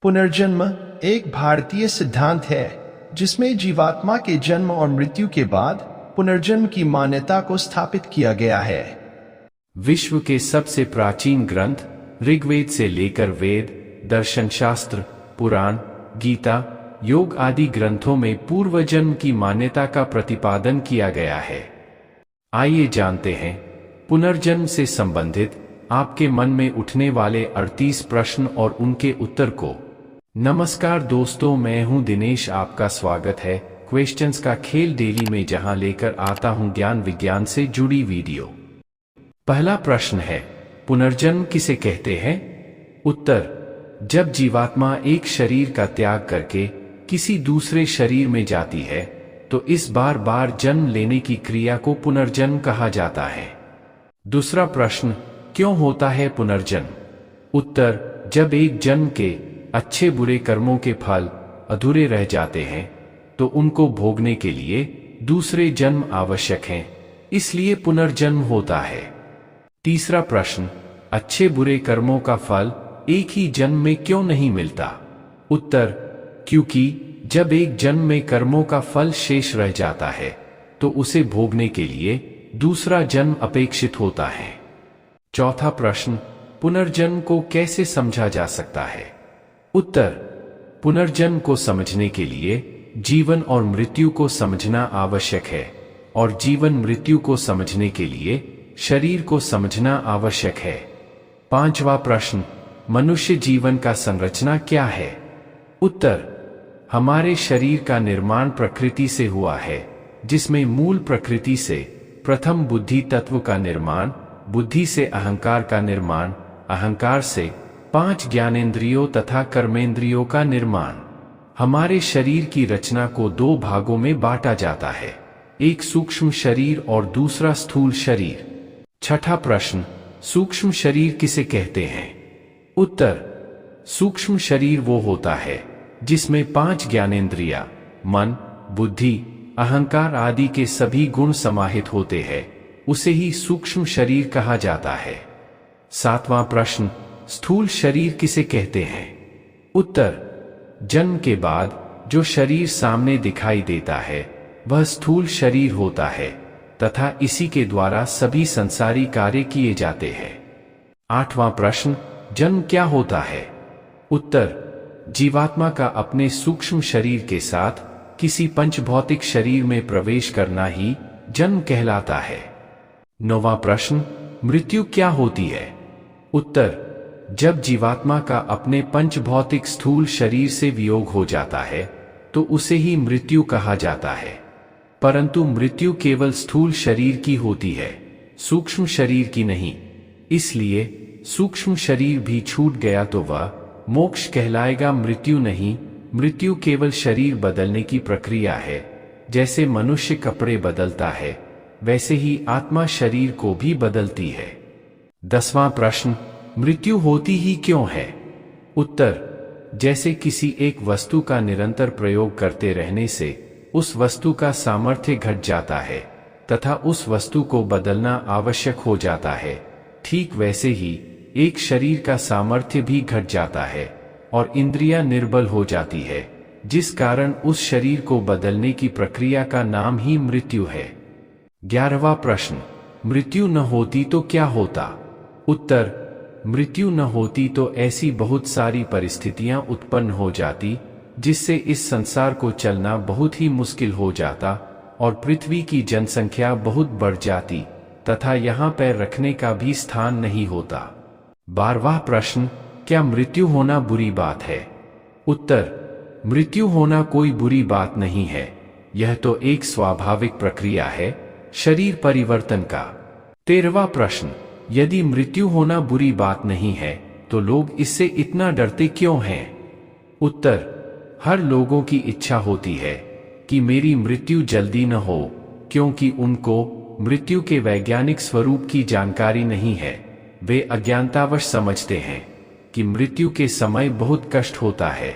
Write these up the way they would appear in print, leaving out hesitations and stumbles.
पुनर्जन्म एक भारतीय सिद्धांत है जिसमें जीवात्मा के जन्म और मृत्यु के बाद पुनर्जन्म की मान्यता को स्थापित किया गया है। विश्व के सबसे प्राचीन ग्रंथ ऋग्वेद से लेकर वेद, दर्शन शास्त्र, पुराण, गीता, योग आदि ग्रंथों में पूर्व जन्म की मान्यता का प्रतिपादन किया गया है। आइए जानते हैं पुनर्जन्म से संबंधित आपके मन में उठने वाले 38 प्रश्न और उनके उत्तर को। नमस्कार दोस्तों, मैं हूं दिनेश। आपका स्वागत है क्वेश्चंस का खेल डेली में, जहां लेकर आता हूं ज्ञान विज्ञान से जुड़ी वीडियो। पहला प्रश्न है, पुनर्जन्म किसे कहते हैं? उत्तर, जब जीवात्मा एक शरीर का त्याग करके किसी दूसरे शरीर में जाती है तो इस बार बार जन्म लेने की क्रिया को पुनर्जन्म कहा जाता है। दूसरा प्रश्न, क्यों होता है पुनर्जन्म? उत्तर, जब एक जन्म के अच्छे बुरे कर्मों के फल अधूरे रह जाते हैं तो उनको भोगने के लिए दूसरे जन्म आवश्यक हैं, इसलिए पुनर्जन्म होता है। तीसरा प्रश्न, अच्छे बुरे कर्मों का फल एक ही जन्म में क्यों नहीं मिलता? उत्तर, क्योंकि जब एक जन्म में कर्मों का फल शेष रह जाता है तो उसे भोगने के लिए दूसरा जन्म अपेक्षित होता है। चौथा प्रश्न, पुनर्जन्म को कैसे समझा जा सकता है? उत्तर, पुनर्जन्म को समझने के लिए जीवन और मृत्यु को समझना आवश्यक है, और जीवन मृत्यु को समझने के लिए शरीर को समझना आवश्यक है। पांचवा प्रश्न, मनुष्य जीवन का संरचना क्या है? उत्तर, हमारे शरीर का निर्माण प्रकृति से हुआ है, जिसमें मूल प्रकृति से प्रथम बुद्धि तत्व का निर्माण, बुद्धि से अहंकार का निर्माण, अहंकार से 5 ज्ञानेंद्रियों तथा कर्मेंद्रियों का निर्माण। हमारे शरीर की रचना को 2 भागों में बांटा जाता है, एक सूक्ष्म शरीर और दूसरा स्थूल शरीर। छठा प्रश्न, सूक्ष्म शरीर किसे कहते हैं? उत्तर, सूक्ष्म शरीर वो होता है जिसमें 5 ज्ञानेंद्रियां, मन, बुद्धि, अहंकार आदि के सभी गुण समाहित होते हैं, उसे ही सूक्ष्म शरीर कहा जाता है। सातवां प्रश्न, स्थूल शरीर किसे कहते हैं? उत्तर, जन्म के बाद जो शरीर सामने दिखाई देता है वह स्थूल शरीर होता है तथा इसी के द्वारा सभी संसारी कार्य किए जाते हैं। आठवां प्रश्न, जन्म क्या होता है? उत्तर, जीवात्मा का अपने सूक्ष्म शरीर के साथ किसी पंचभौतिक शरीर में प्रवेश करना ही जन्म कहलाता है। नौवां प्रश्न, मृत्यु क्या होती है? उत्तर, जब जीवात्मा का अपने पंचभौतिक स्थूल शरीर से वियोग हो जाता है तो उसे ही मृत्यु कहा जाता है, परंतु मृत्यु केवल स्थूल शरीर की होती है, सूक्ष्म शरीर की नहीं। इसलिए सूक्ष्म शरीर भी छूट गया तो वह मोक्ष कहलाएगा, मृत्यु नहीं। मृत्यु केवल शरीर बदलने की प्रक्रिया है। जैसे मनुष्य कपड़े बदलता है वैसे ही आत्मा शरीर को भी बदलती है। 10वां प्रश्न, मृत्यु होती ही क्यों है? उत्तर, जैसे किसी एक वस्तु का निरंतर प्रयोग करते रहने से उस वस्तु का सामर्थ्य घट जाता है तथा उस वस्तु को बदलना आवश्यक हो जाता है, ठीक वैसे ही एक शरीर का सामर्थ्य भी घट जाता है और इंद्रियां निर्बल हो जाती है, जिस कारण उस शरीर को बदलने की प्रक्रिया का नाम ही मृत्यु है। 11वां प्रश्न, मृत्यु न होती तो क्या होता? उत्तर, मृत्यु न होती तो ऐसी बहुत सारी परिस्थितियां उत्पन्न हो जाती जिससे इस संसार को चलना बहुत ही मुश्किल हो जाता और पृथ्वी की जनसंख्या बहुत बढ़ जाती तथा यहाँ पैर रखने का भी स्थान नहीं होता। 12वां प्रश्न, क्या मृत्यु होना बुरी बात है? उत्तर, मृत्यु होना कोई बुरी बात नहीं है, यह तो एक स्वाभाविक प्रक्रिया है शरीर परिवर्तन का। 13वां प्रश्न, यदि मृत्यु होना बुरी बात नहीं है तो लोग इससे इतना डरते क्यों हैं? उत्तर, हर लोगों की इच्छा होती है कि मेरी मृत्यु जल्दी न हो, क्योंकि उनको मृत्यु के वैज्ञानिक स्वरूप की जानकारी नहीं है। वे अज्ञानतावश समझते हैं कि मृत्यु के समय बहुत कष्ट होता है,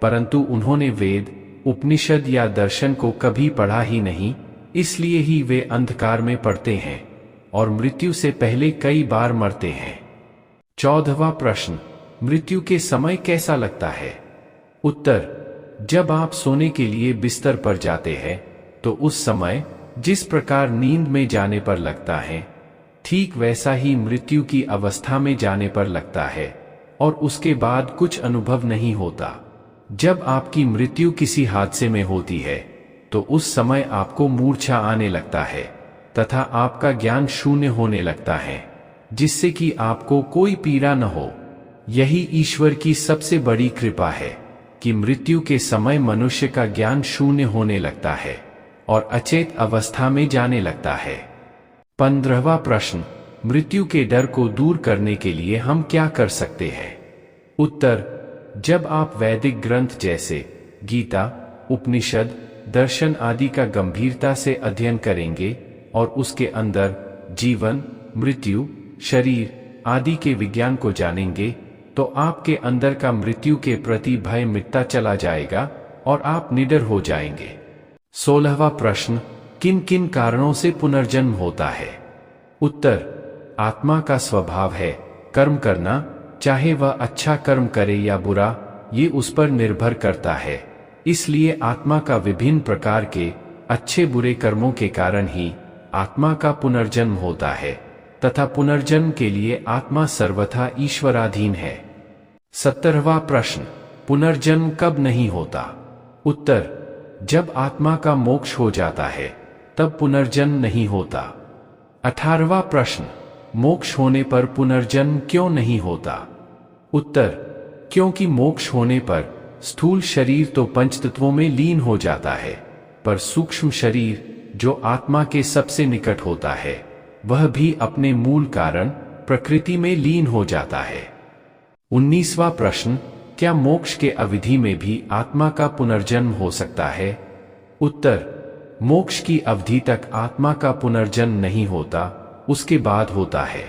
परंतु उन्होंने वेद, उपनिषद या दर्शन को कभी पढ़ा ही नहीं, इसलिए ही वे अंधकार में पड़ते हैं और मृत्यु से पहले कई बार मरते हैं। 14वां प्रश्न, मृत्यु के समय कैसा लगता है? उत्तर: जब आप सोने के लिए बिस्तर पर जाते हैं तो उस समय जिस प्रकार नींद में जाने पर लगता है, ठीक वैसा ही मृत्यु की अवस्था में जाने पर लगता है और उसके बाद कुछ अनुभव नहीं होता। जब आपकी मृत्यु किसी हादसे में होती है तो उस समय आपको मूर्छा आने लगता है तथा आपका ज्ञान शून्य होने लगता है, जिससे कि आपको कोई पीड़ा न हो। यही ईश्वर की सबसे बड़ी कृपा है कि मृत्यु के समय मनुष्य का ज्ञान शून्य होने लगता है और अचेत अवस्था में जाने लगता है। 15वां प्रश्न: मृत्यु के डर को दूर करने के लिए हम क्या कर सकते हैं? उत्तर: जब आप वैदिक ग्रंथ जैसे गीता, उपनिषद, दर्शन आदि का गंभीरता से अध्ययन करेंगे और उसके अंदर जीवन, मृत्यु, शरीर आदि के विज्ञान को जानेंगे, तो आपके अंदर का मृत्यु के प्रति भय मिटता चला जाएगा और आप निडर हो जाएंगे। 16वां प्रश्न: किन किन कारणों से पुनर्जन्म होता है? उत्तर: आत्मा का स्वभाव है कर्म करना, चाहे वह अच्छा कर्म करे या बुरा, ये उस पर निर्भर करता है। इसलिए आत्मा का विभिन्न प्रकार के अच्छे बुरे कर्मों के कारण ही आत्मा का पुनर्जन्म होता है तथा पुनर्जन्म के लिए आत्मा सर्वथा ईश्वराधीन है। 17वां प्रश्न: पुनर्जन्म कब नहीं होता? उत्तर: जब आत्मा का मोक्ष हो जाता है तब पुनर्जन्म नहीं होता। 18वां प्रश्न: मोक्ष होने पर पुनर्जन्म क्यों नहीं होता? उत्तर: क्योंकि मोक्ष होने पर स्थूल शरीर तो पंचतत्वों में लीन हो जाता है, पर सूक्ष्म शरीर जो आत्मा के सबसे निकट होता है वह भी अपने मूल कारण प्रकृति में लीन हो जाता है। 19वां प्रश्न: क्या मोक्ष के अवधि में भी आत्मा का पुनर्जन्म हो सकता है? उत्तर: मोक्ष की अवधि तक आत्मा का पुनर्जन्म नहीं होता, उसके बाद होता है।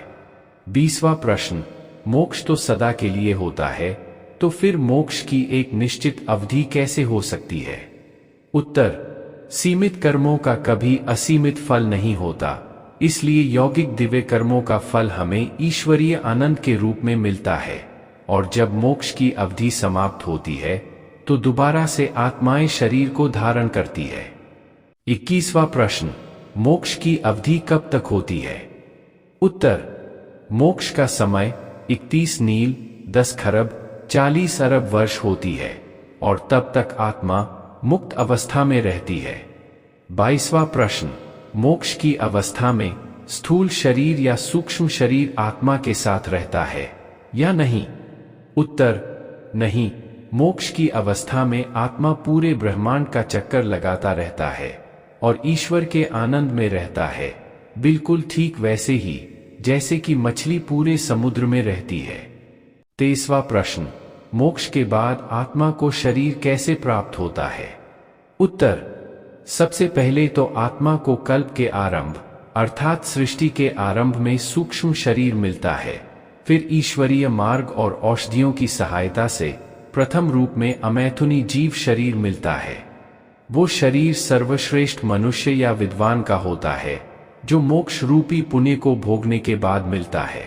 20वां प्रश्न: मोक्ष तो सदा के लिए होता है, तो फिर मोक्ष की एक निश्चित अवधि कैसे हो सकती है? उत्तर: सीमित कर्मों का कभी असीमित फल नहीं होता, इसलिए यौगिक दिव्य कर्मों का फल हमें ईश्वरीय आनंद के रूप में मिलता है और जब मोक्ष की अवधि समाप्त होती है तो दोबारा से आत्माएं शरीर को धारण करती है। 21वां प्रश्न: मोक्ष की अवधि कब तक होती है? उत्तर: मोक्ष का समय 31 नील 10 खरब 40 अरब वर्ष होती है और तब तक आत्मा मुक्त अवस्था में रहती है। 22वां प्रश्न: मोक्ष की अवस्था में स्थूल शरीर या सूक्ष्म शरीर आत्मा के साथ रहता है या नहीं? उत्तर: नहीं, मोक्ष की अवस्था में आत्मा पूरे ब्रह्मांड का चक्कर लगाता रहता है और ईश्वर के आनंद में रहता है, बिल्कुल ठीक वैसे ही जैसे कि मछली पूरे समुद्र में रहती है। 23वां प्रश्न: मोक्ष के बाद आत्मा को शरीर कैसे प्राप्त होता है? उत्तर: सबसे पहले तो आत्मा को कल्प के आरंभ अर्थात सृष्टि के आरंभ में सूक्ष्म शरीर मिलता है, फिर ईश्वरीय मार्ग और औषधियों की सहायता से प्रथम रूप में अमैथुनी जीव शरीर मिलता है। वो शरीर सर्वश्रेष्ठ मनुष्य या विद्वान का होता है जो मोक्ष रूपी पुण्य को भोगने के बाद मिलता है।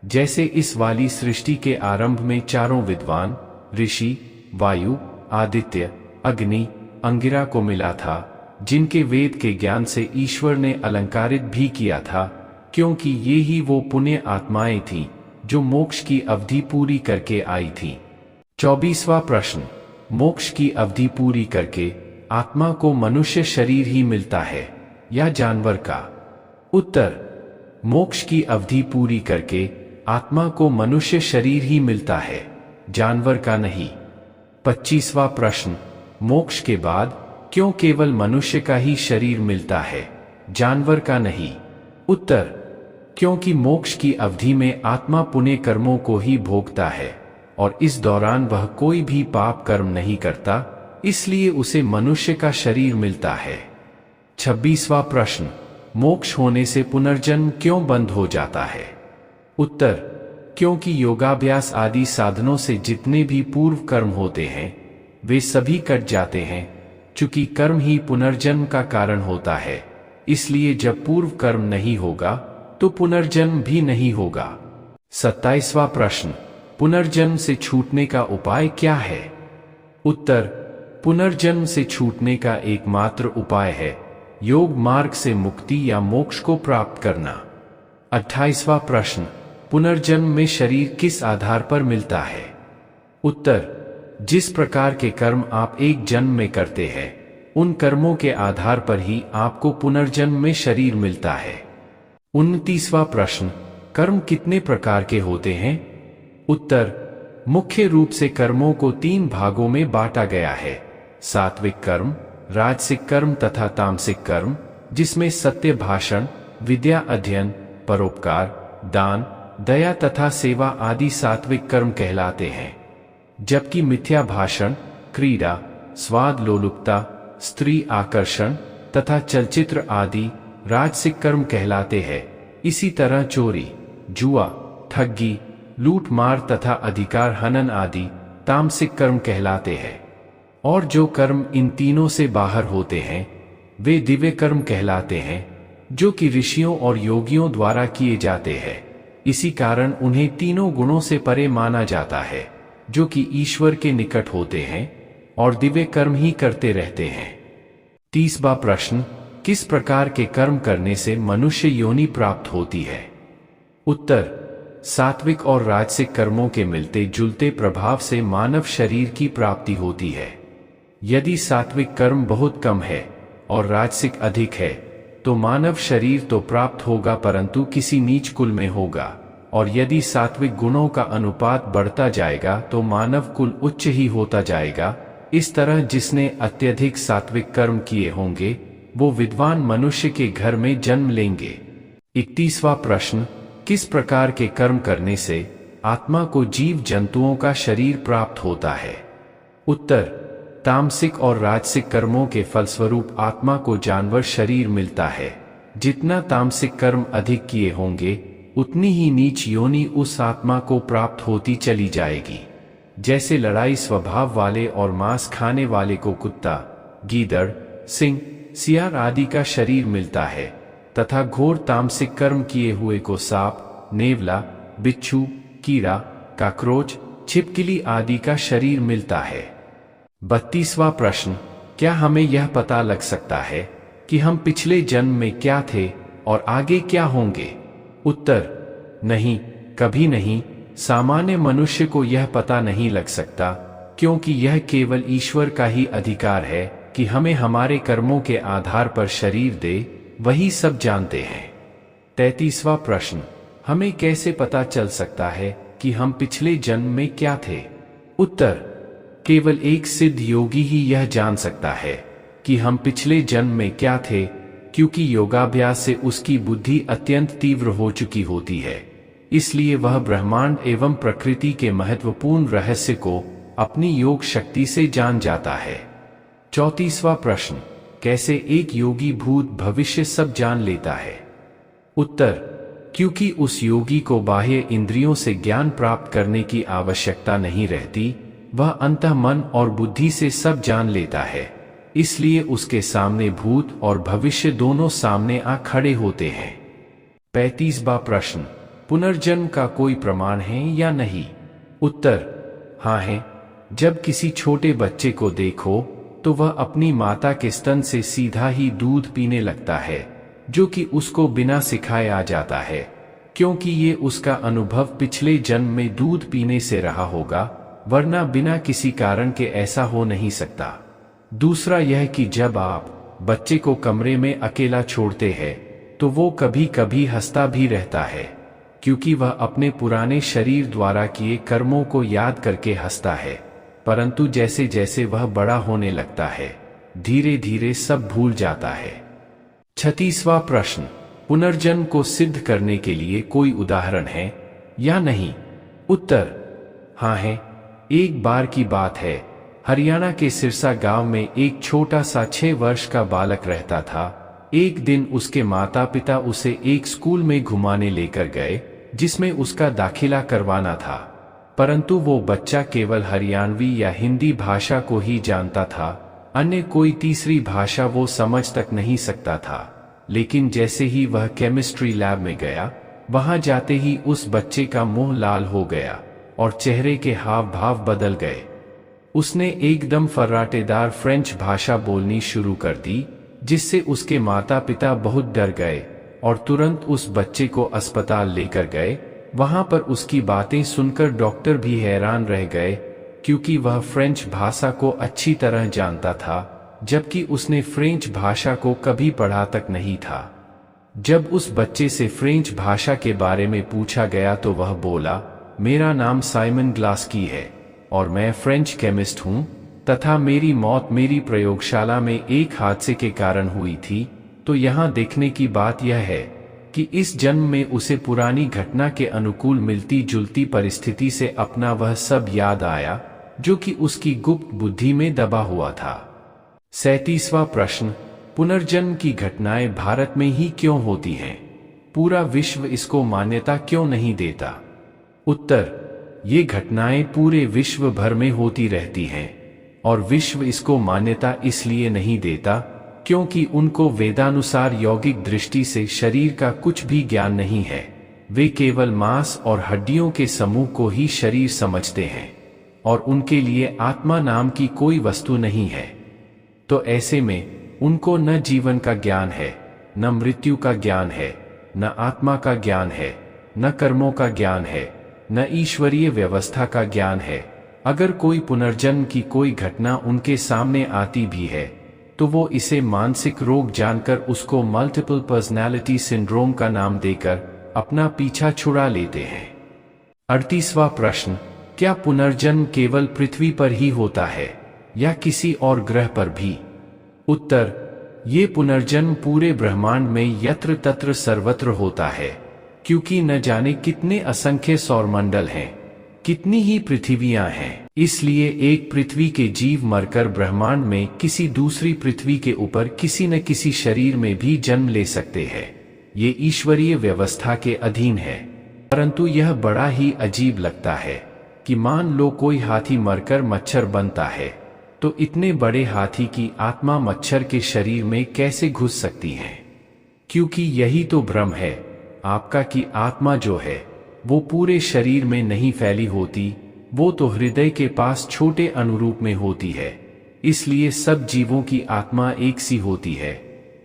जैसे इस वाली सृष्टि के आरंभ में चारों विद्वान ऋषि वायु, आदित्य, अग्नि, अंगिरा को मिला था, जिनके वेद के ज्ञान से ईश्वर ने अलंकारित भी किया था, क्योंकि ये ही वो पुण्य आत्माएं थीं जो मोक्ष की अवधि पूरी करके आई थीं। 24वां प्रश्न: मोक्ष की अवधि पूरी करके आत्मा को मनुष्य शरीर ही मिलता है या जानवर का? उत्तर: मोक्ष की अवधि पूरी करके आत्मा को मनुष्य शरीर ही मिलता है, जानवर का नहीं। 25वां प्रश्न: मोक्ष के बाद क्यों केवल मनुष्य का ही शरीर मिलता है, जानवर का नहीं? उत्तर: क्योंकि मोक्ष की अवधि में आत्मा पुण्य कर्मों को ही भोगता है और इस दौरान वह कोई भी पाप कर्म नहीं करता, इसलिए उसे मनुष्य का शरीर मिलता है। 26वां प्रश्न: मोक्ष होने से पुनर्जन्म क्यों बंद हो जाता है? उत्तर: क्योंकि योगाभ्यास आदि साधनों से जितने भी पूर्व कर्म होते हैं वे सभी कट जाते हैं। चूंकि कर्म ही पुनर्जन्म का कारण होता है, इसलिए जब पूर्व कर्म नहीं होगा तो पुनर्जन्म भी नहीं होगा। 27वां प्रश्न: पुनर्जन्म से छूटने का उपाय क्या है? उत्तर, पुनर्जन्म से छूटने का एकमात्र उपाय है योग मार्ग से मुक्ति या मोक्ष को प्राप्त करना। 28वां प्रश्न, पुनर्जन्म में शरीर किस आधार पर मिलता है? उत्तर, जिस प्रकार के कर्म आप एक जन्म में करते हैं उन कर्मों के आधार पर ही आपको पुनर्जन्म में शरीर मिलता है। 29वां प्रश्न, कर्म कितने प्रकार के होते हैं? उत्तर, मुख्य रूप से कर्मों को 3 भागों में बांटा गया है, सात्विक कर्म, राजसिक कर्म तथा तामसिक कर्म, जिसमें सत्य भाषण, विद्या अध्ययन, परोपकार, दान, दया तथा सेवा आदि सात्विक कर्म कहलाते हैं, जबकि मिथ्या भाषण, क्रीड़ा, स्वाद लोलुपता, स्त्री आकर्षण तथा चलचित्र आदि राजसिक कर्म कहलाते हैं। इसी तरह चोरी, जुआ, ठगी, लूट मार तथा अधिकार हनन आदि तामसिक कर्म कहलाते हैं। और जो कर्म इन तीनों से बाहर होते हैं वे दिव्य कर्म कहलाते हैं, जो कि ऋषियों और योगियों द्वारा किए जाते हैं। इसी कारण उन्हें तीनों गुणों से परे माना जाता है, जो कि ईश्वर के निकट होते हैं और दिव्य कर्म ही करते रहते हैं। 30वां प्रश्न, किस प्रकार के कर्म करने से मनुष्य योनि प्राप्त होती है? उत्तर, सात्विक और राजसिक कर्मों के मिलते जुलते प्रभाव से मानव शरीर की प्राप्ति होती है। यदि सात्विक कर्म बहुत कम है और राजसिक अधिक है तो मानव शरीर तो प्राप्त होगा परंतु किसी नीच कुल में होगा, और यदि सात्विक गुणों का अनुपात बढ़ता जाएगा तो मानव कुल उच्च ही होता जाएगा। इस तरह जिसने अत्यधिक सात्विक कर्म किए होंगे वो विद्वान मनुष्य के घर में जन्म लेंगे। 31वां प्रश्न, किस प्रकार के कर्म करने से आत्मा को जीव जंतुओं का शरीर प्राप्त होता है? उत्तर, तामसिक और राजसिक कर्मों के फलस्वरूप आत्मा को जानवर शरीर मिलता है। जितना तामसिक कर्म अधिक किए होंगे उतनी ही नीच योनि उस आत्मा को प्राप्त होती चली जाएगी। जैसे लड़ाई स्वभाव वाले और मांस खाने वाले को कुत्ता, गीदड़, सिंह, सियार आदि का शरीर मिलता है तथा घोर तामसिक कर्म किए हुए को सांप, नेवला, बिच्छू, कीड़ा, काकरोच, छिपकली आदि का शरीर मिलता है। 32वां प्रश्न, क्या हमें यह पता लग सकता है कि हम पिछले जन्म में क्या थे और आगे क्या होंगे? उत्तर, नहीं, कभी नहीं। सामान्य मनुष्य को यह पता नहीं लग सकता, क्योंकि यह केवल ईश्वर का ही अधिकार है कि हमें हमारे कर्मों के आधार पर शरीर दे, वही सब जानते हैं। 33वां प्रश्न, हमें कैसे पता चल सकता है कि हम पिछले जन्म में क्या थे? उत्तर, केवल एक सिद्ध योगी ही यह जान सकता है कि हम पिछले जन्म में क्या थे, क्योंकि योगाभ्यास से उसकी बुद्धि अत्यंत तीव्र हो चुकी होती है। इसलिए वह ब्रह्मांड एवं प्रकृति के महत्वपूर्ण रहस्य को अपनी योग शक्ति से जान जाता है। 34वां प्रश्न, कैसे एक योगी भूत भविष्य सब जान लेता है? उत्तर, क्योंकि उस योगी को बाह्य इंद्रियों से ज्ञान प्राप्त करने की आवश्यकता नहीं रहती, वह अंतः मन और बुद्धि से सब जान लेता है। इसलिए उसके सामने भूत और भविष्य दोनों सामने आ खड़े होते हैं। 35वां प्रश्न, पुनर्जन्म का कोई प्रमाण है या नहीं? उत्तर, हाँ है। जब किसी छोटे बच्चे को देखो तो वह अपनी माता के स्तन से सीधा ही दूध पीने लगता है, जो कि उसको बिना सिखाए आ जाता है, क्योंकि ये उसका अनुभव पिछले जन्म में दूध पीने से रहा होगा, वरना बिना किसी कारण के ऐसा हो नहीं सकता। दूसरा यह कि जब आप बच्चे को कमरे में अकेला छोड़ते हैं तो वो कभी कभी हंसता भी रहता है, क्योंकि वह अपने पुराने शरीर द्वारा किए कर्मों को याद करके हंसता है। परंतु जैसे जैसे वह बड़ा होने लगता है धीरे धीरे सब भूल जाता है। 36वां प्रश्न, पुनर्जन्म को सिद्ध करने के लिए कोई उदाहरण है या नहीं? उत्तर, हाँ है। एक बार की बात है, हरियाणा के सिरसा गांव में एक छोटा सा 6 वर्ष का बालक रहता था। एक दिन उसके माता पिता उसे एक स्कूल में घुमाने लेकर गए जिसमें उसका दाखिला करवाना था, परंतु वो बच्चा केवल हरियाणवी या हिंदी भाषा को ही जानता था, अन्य कोई तीसरी भाषा वो समझ तक नहीं सकता था। लेकिन जैसे ही वह केमिस्ट्री लैब में गया, वहां जाते ही उस बच्चे का मुंह लाल हो गया और चेहरे के हाव भाव बदल गए। उसने एकदम फर्राटेदार फ्रेंच भाषा बोलनी शुरू कर दी, जिससे उसके माता पिता बहुत डर गए और तुरंत उस बच्चे को अस्पताल लेकर गए। वहां पर उसकी बातें सुनकर डॉक्टर भी हैरान रह गए, क्योंकि वह फ्रेंच भाषा को अच्छी तरह जानता था, जबकि उसने फ्रेंच भाषा को कभी पढ़ा तक नहीं था। जब उस बच्चे से फ्रेंच भाषा के बारे में पूछा गया तो वह बोला, मेरा नाम साइमन ग्लास्की है और मैं फ्रेंच केमिस्ट हूं तथा मेरी मौत मेरी प्रयोगशाला में एक हादसे के कारण हुई थी। तो यहाँ देखने की बात यह है कि इस जन्म में उसे पुरानी घटना के अनुकूल मिलती जुलती परिस्थिति से अपना वह सब याद आया जो कि उसकी गुप्त बुद्धि में दबा हुआ था। 37वां प्रश्न, पुनर्जन्म की घटनाएं भारत में ही क्यों होती हैं? पूरा विश्व इसको मान्यता क्यों नहीं देता? उत्तर, ये घटनाएं पूरे विश्व भर में होती रहती हैं और विश्व इसको मान्यता इसलिए नहीं देता क्योंकि उनको वेदानुसार यौगिक दृष्टि से शरीर का कुछ भी ज्ञान नहीं है। वे केवल मांस और हड्डियों के समूह को ही शरीर समझते हैं और उनके लिए आत्मा नाम की कोई वस्तु नहीं है। तो ऐसे में उनको न जीवन का ज्ञान है, न मृत्यु का ज्ञान है, न आत्मा का ज्ञान है, न कर्मों का ज्ञान है, न ईश्वरीय व्यवस्था का ज्ञान है। अगर कोई पुनर्जन्म की कोई घटना उनके सामने आती भी है तो वो इसे मानसिक रोग जानकर उसको मल्टीपल पर्सनैलिटी सिंड्रोम का नाम देकर अपना पीछा छुड़ा लेते हैं। 38वां प्रश्न, क्या पुनर्जन्म केवल पृथ्वी पर ही होता है या किसी और ग्रह पर भी? उत्तर, ये पुनर्जन्म पूरे ब्रह्मांड में यत्र तत्र सर्वत्र होता है, क्योंकि न जाने कितने असंख्य सौरमंडल हैं, कितनी ही पृथ्वियां हैं। इसलिए एक पृथ्वी के जीव मरकर ब्रह्मांड में किसी दूसरी पृथ्वी के ऊपर किसी न किसी शरीर में भी जन्म ले सकते हैं। ये ईश्वरीय व्यवस्था के अधीन है। परंतु यह बड़ा ही अजीब लगता है कि मान लो कोई हाथी मरकर मच्छर बनता है, तो इतने बड़े हाथी की आत्मा मच्छर के शरीर में कैसे घुस सकती है? क्योंकि यही तो भ्रम है आपका कि आत्मा जो है वो पूरे शरीर में नहीं फैली होती, वो तो हृदय के पास छोटे अनुरूप में होती है। इसलिए सब जीवों की आत्मा एक सी होती है,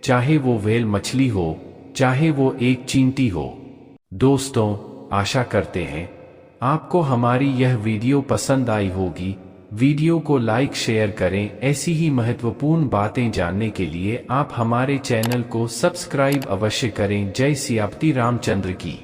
चाहे वो व्हेल मछली हो, चाहे वो एक चींटी हो। दोस्तों, आशा करते हैं आपको हमारी यह वीडियो पसंद आई होगी। वीडियो को लाइक शेयर करें। ऐसी ही महत्वपूर्ण बातें जानने के लिए आप हमारे चैनल को सब्सक्राइब अवश्य करें। जय सियापति रामचंद्र की।